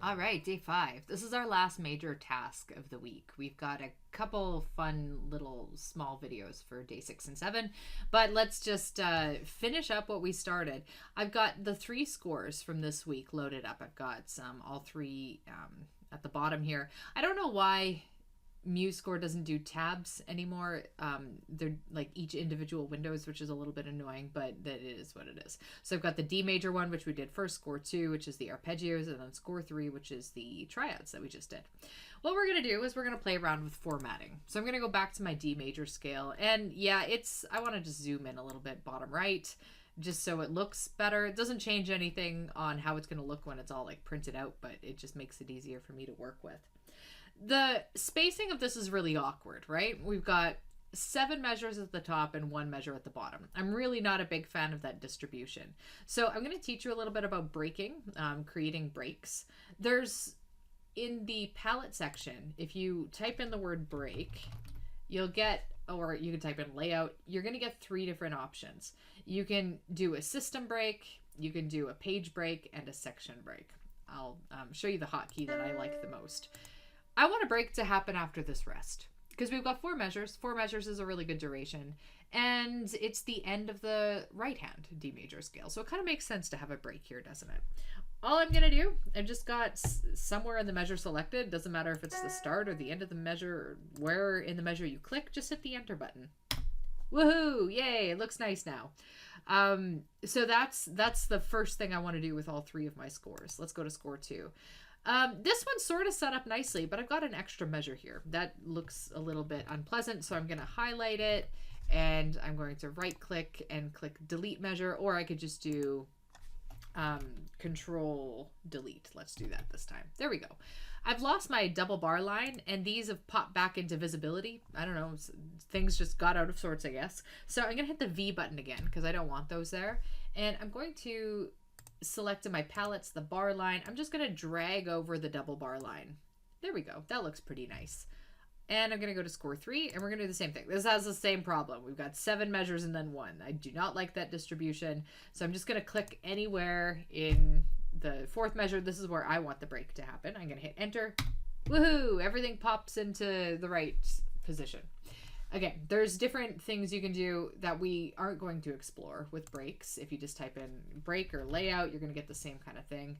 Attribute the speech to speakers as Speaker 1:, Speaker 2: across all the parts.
Speaker 1: All right, day 5. This is our last major task of the week. We've got a couple fun little small videos for day 6 and 7, but let's just finish up what we started. I've got the 3 scores from this week loaded up. I've got all 3 at the bottom here. I don't know why Musescore doesn't do tabs anymore. They're like each individual windows, which is a little bit annoying, but that is what it is. So I've got the D major one, which we did first, score 2, which is the arpeggios, and then score 3, which is the triads that we just did. What we're going to do is we're going to play around with formatting. So I'm going to go back to my D major scale, and yeah, I want to just zoom in a little bit bottom right, just so it looks better. It doesn't change anything on how it's going to look when it's all like printed out, but it just makes it easier for me to work with. The spacing of this is really awkward, right? We've got 7 measures at the top and 1 measure at the bottom. I'm really not a big fan of that distribution. So I'm going to teach you a little bit about breaking, creating breaks. There's, in the palette section, if you type in the word break, you'll get, or you can type in layout, you're going to get 3 different options. You can do a system break, you can do a page break, and a section break. I'll show you the hotkey that I like the most. I want a break to happen after this rest because we've got 4 measures. 4 measures is a really good duration, and it's the end of the right hand D major scale. So it kind of makes sense to have a break here, doesn't it? All I'm going to do, I've just got somewhere in the measure selected. Doesn't matter if it's the start or the end of the measure or where in the measure you click, just hit the enter button. Woohoo! Yay! It looks nice now. So that's the first thing I want to do with all 3 of my scores. Let's go to score 2. This one's sort of set up nicely, but I've got an extra measure here. That looks a little bit unpleasant, so I'm going to highlight it, and I'm going to right-click and click Delete Measure, or I could just do Control Delete. Let's do that this time. There we go. I've lost my double bar line, and these have popped back into visibility. I don't know. Things just got out of sorts, I guess. So I'm going to hit the V button again, because I don't want those there, and I'm going to select in my palettes the bar line. I'm just going to drag over the double bar line. There we go. That looks pretty nice. And I'm going to go to score 3, and we're going to do the same thing. This has the same problem. We've got 7 measures and then 1. I do not like that distribution, so I'm just going to click anywhere in the 4th measure. This is where I want the break to happen. I'm going to hit enter. Woohoo! Everything pops into the right position. Again, there's different things you can do that we aren't going to explore with breaks. If you just type in break or layout, you're going to get the same kind of thing.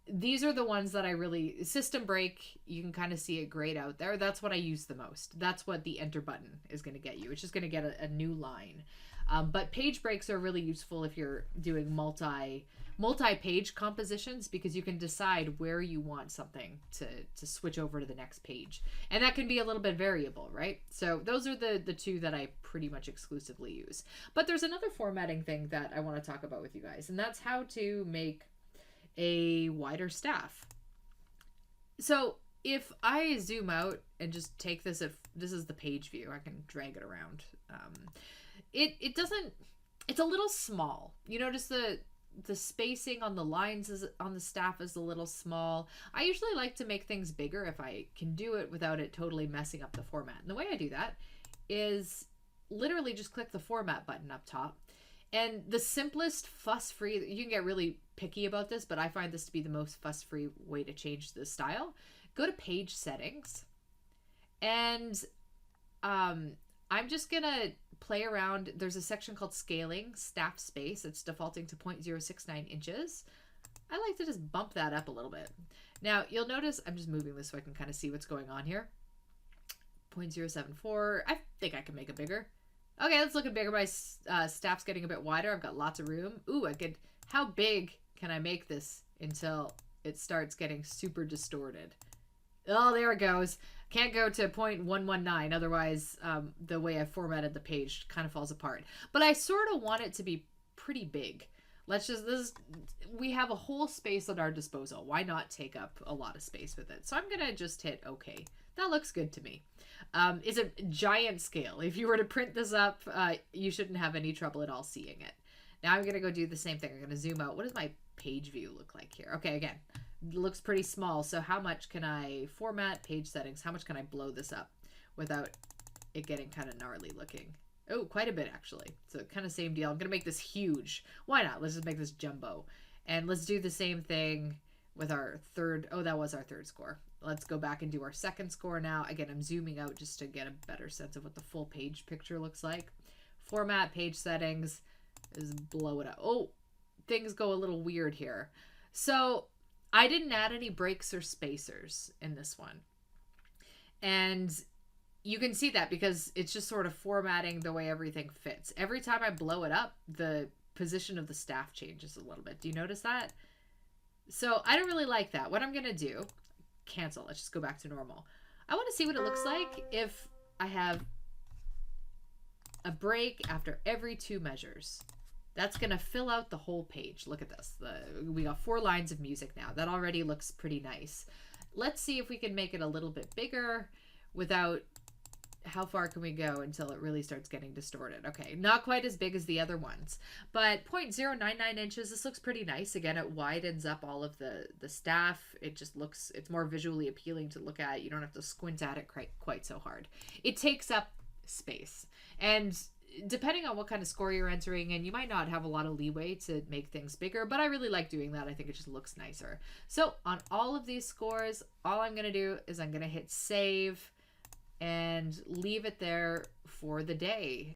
Speaker 1: These are the ones that I really... System break, you can kind of see it grayed out there. That's what I use the most. That's what the enter button is going to get you. It's just going to get a new line. But page breaks are really useful if you're doing multi-page compositions, because you can decide where you want something to switch over to the next page, and that can be a little bit variable, right? So those are the 2 that I pretty much exclusively use. But there's another formatting thing that I want to talk about with you guys, and that's how to make a wider staff. So if I zoom out and just take this, if this is the page view, I can drag it around. It doesn't, it's a little small. You notice the spacing on the lines on the staff is a little small. I usually like to make things bigger if I can do it without it totally messing up the format. And the way I do that is literally just click the format button up top. And the simplest fuss-free, you can get really picky about this, but I find this to be the most fuss-free way to change the style. Go to page settings, and I'm just gonna play around. There's a section called scaling, staff space. It's defaulting to 0.069 inches. I like to just bump that up a little bit. Now you'll notice I'm just moving this so I can kind of see what's going on here. 0.074. I think I can make it bigger. Okay, let's look at bigger. My staff's getting a bit wider. I've got lots of room. Ooh, how big can I make this until it starts getting super distorted? Oh, there it goes. Can't go to 0.119, otherwise the way I formatted the page kind of falls apart. But I sort of want it to be pretty big. We have a whole space at our disposal. Why not take up a lot of space with it? So I'm gonna just hit OK. That looks good to me. It's a giant scale. If you were to print this up, you shouldn't have any trouble at all seeing it. Now I'm gonna go do the same thing. I'm gonna zoom out. What does my page view look like here? Okay, again, it looks pretty small. So how much can I format page settings? How much can I blow this up without it getting kind of gnarly looking? Oh, quite a bit actually. So kind of same deal. I'm gonna make this huge. Why not? Let's just make this jumbo. And let's do the same thing with our third. Oh, that was our third score. Let's go back and do our second score now. Again, I'm zooming out just to get a better sense of what the full page picture looks like. Format, page settings, is blow it up. Oh, things go a little weird here. So I didn't add any breaks or spacers in this one. And you can see that because it's just sort of formatting the way everything fits. Every time I blow it up, the position of the staff changes a little bit. Do you notice that? So I don't really like that. What I'm going to do, cancel. Let's just go back to normal. I want to see what it looks like if I have a break after every 2 measures. That's going to fill out the whole page. Look at this. We got 4 lines of music now. That already looks pretty nice. Let's see if we can make it a little bit bigger without... How far can we go until it really starts getting distorted? Okay, not quite as big as the other ones, but 0.099 inches. This looks pretty nice. Again, it widens up all of the staff. It just looks, it's more visually appealing to look at. You don't have to squint at it quite so hard. It takes up space. And depending on what kind of score you're entering, and you might not have a lot of leeway to make things bigger, but I really like doing that. I think it just looks nicer. So on all of these scores, all I'm going to do is I'm going to hit save and leave it there for the day.